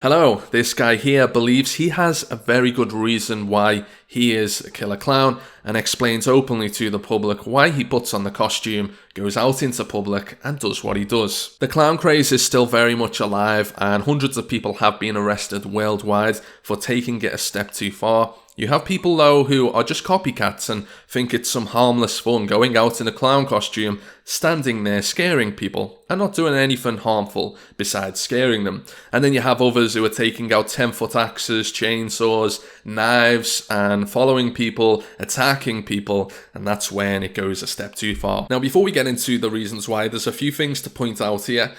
Hello, this guy here believes he has a very good reason why he is a killer clown and explains openly to the public why he puts on the costume, goes out into public and does what he does. The clown craze is still very much alive and hundreds of people have been arrested worldwide for taking it a step too far. You have people though who are just copycats and think it's some harmless fun going out in a clown costume, standing there scaring people and not doing anything harmful besides scaring them. And then you have others who are taking out 10-foot axes, chainsaws, knives and following people, attacking people, and that's when it goes a step too far. Now before we get into the reasons why, there's a few things to point out here.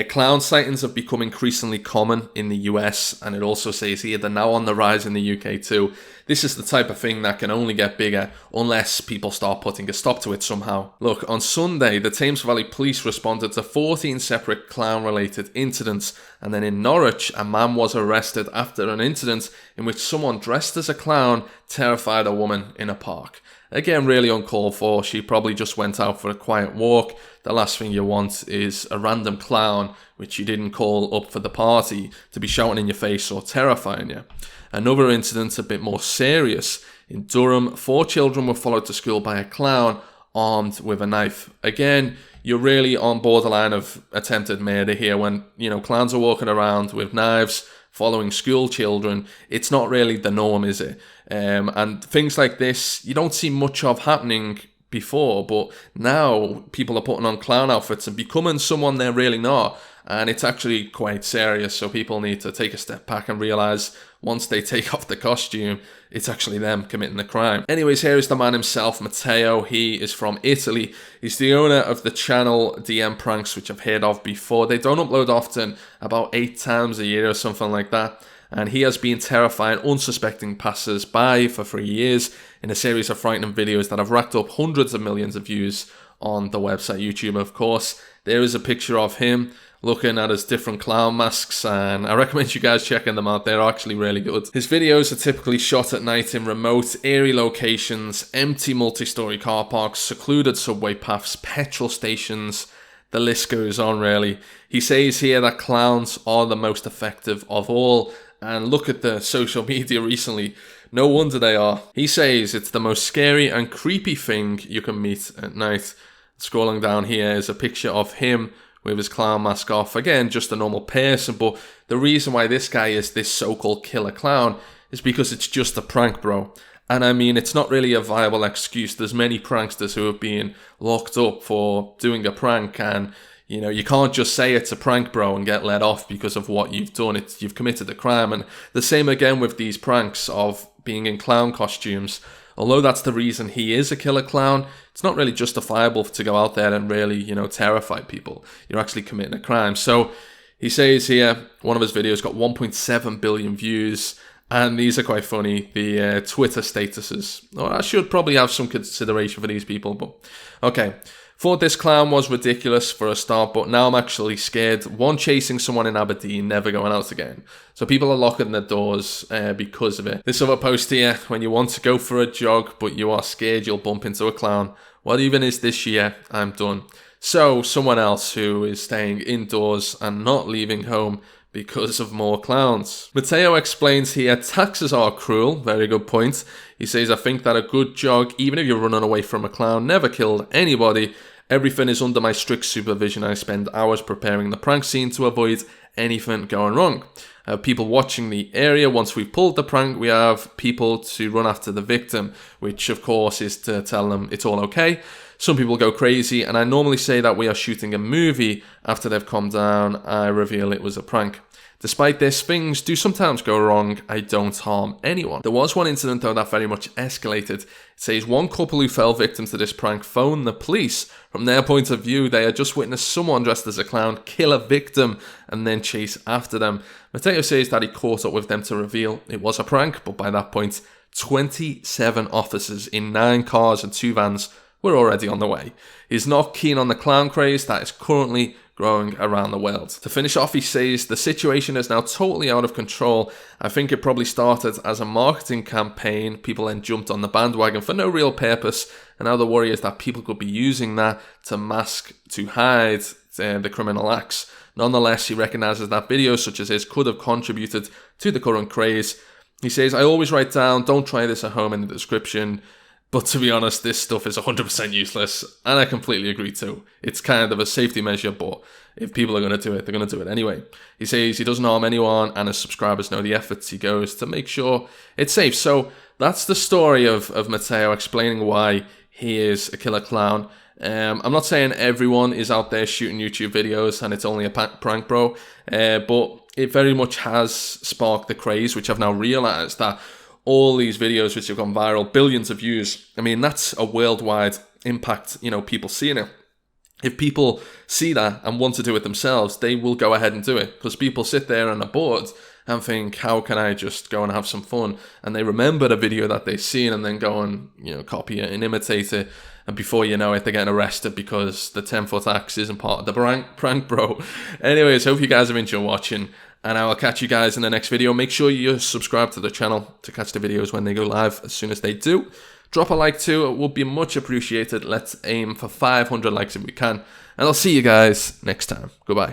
Clown sightings have become increasingly common in the US, and it also says here they're now on the rise in the UK too. This is the type of thing that can only get bigger unless people start putting a stop to it somehow. Look, on Sunday, the Thames Valley Police responded to 14 separate clown-related incidents, and then in Norwich, a man was arrested after an incident in which someone dressed as a clown terrified a woman in a park. Again, really uncalled for. She probably just went out for a quiet walk. The last thing you want is a random clown, which you didn't call up for the party, to be shouting in your face or terrifying you. Another incident a bit more serious. In Durham, 4 children were followed to school by a clown armed with a knife. Again, you're really on borderline of attempted murder here when, clowns are walking around with knives, following school children. It's not really the norm, is it? And things like this, you don't see much of happening before, but now people are putting on clown outfits and becoming someone they're really not. And it's actually quite serious, so people need to take a step back and realise once they take off the costume, it's actually them committing the crime. Anyways, here is the man himself, Matteo. He is from Italy. He's the owner of the channel DM Pranks, which I've heard of before. They don't upload often, about 8 times a year or something like that. And he has been terrifying unsuspecting passers-by for 3 years in a series of frightening videos that have racked up hundreds of millions of views on the website YouTube, of course. There is a picture of him looking at his different clown masks, and I recommend you guys checking them out. They're actually really good. His videos are typically shot at night in remote, eerie locations, empty multi-story car parks, secluded subway paths, petrol stations. The list goes on, really. He says here that clowns are the most effective of all, and look at the social media recently. No wonder they are. He says it's the most scary and creepy thing you can meet at night. Scrolling down here is a picture of him with his clown mask off. Again, just a normal person, but the reason why this guy is this so-called killer clown is because it's just a prank, bro. And I mean, it's not really a viable excuse. There's many pranksters who have been locked up for doing a prank, and you can't just say it's a prank, bro, and get let off because of what you've done. You've committed a crime. And the same again with these pranks of being in clown costumes. Although that's the reason he is a killer clown, it's not really justifiable to go out there and really, terrify people. You're actually committing a crime. So he says here, one of his videos got 1.7 billion views, and these are quite funny, the Twitter statuses. Well, I should probably have some consideration for these people, but okay. Thought this clown was ridiculous for a start, but now I'm actually scared. One, chasing someone in Aberdeen, never going out again. So people are locking their doors because of it. This other post here, when you want to go for a jog, but you are scared you'll bump into a clown. What even is this year? I'm done. So someone else who is staying indoors and not leaving home because of more clowns. Matteo explains here, taxes are cruel. Very good point. He says, I think that a good jog, even if you're running away from a clown, never killed anybody. Everything is under my strict supervision. I spend hours preparing the prank scene to avoid anything going wrong. People watching the area. Once we've pulled the prank, we have people to run after the victim, which of course is to tell them it's all okay. Some people go crazy, and I normally say that we are shooting a movie. After they've calmed down, I reveal it was a prank. Despite this, things do sometimes go wrong. I don't harm anyone. There was one incident though that very much escalated. It says one couple who fell victim to this prank phoned the police. From their point of view, they had just witnessed someone dressed as a clown kill a victim and then chase after them. Matteo says that he caught up with them to reveal it was a prank, but by that point, 27 officers in 9 cars and 2 vans were already on the way. He's not keen on the clown craze that is currently growing around the world. To finish off, he says, the situation is now totally out of control. I think it probably started as a marketing campaign. People then jumped on the bandwagon for no real purpose. And now the worry is that people could be using that to mask, to hide the criminal acts. Nonetheless, he recognises that videos such as his could have contributed to the current craze. He says, I always write down, don't try this at home in the description. But to be honest, this stuff is 100% useless, and I completely agree too. It's kind of a safety measure, but if people are going to do it, they're going to do it anyway. He says he doesn't harm anyone, and his subscribers know the efforts he goes to make sure it's safe. So that's the story of Matteo explaining why he is a killer clown. I'm not saying everyone is out there shooting YouTube videos and it's only a prank, bro, but it very much has sparked the craze, which I've now realised that all these videos which have gone viral, billions of views, I mean, that's a worldwide impact, people seeing it. If people see that and want to do it themselves, they will go ahead and do it, because people sit there and are bored and think, how can I just go and have some fun? And they remember the video that they've seen and then go and, copy it and imitate it. And before you know it, they're getting arrested because the 10-foot axe isn't part of the prank, bro. Anyways, hope you guys have enjoyed watching, and I will catch you guys in the next video. Make sure you subscribe to the channel to catch the videos when they go live as soon as they do. Drop a like too, it would be much appreciated. Let's aim for 500 likes if we can. And I'll see you guys next time. Goodbye.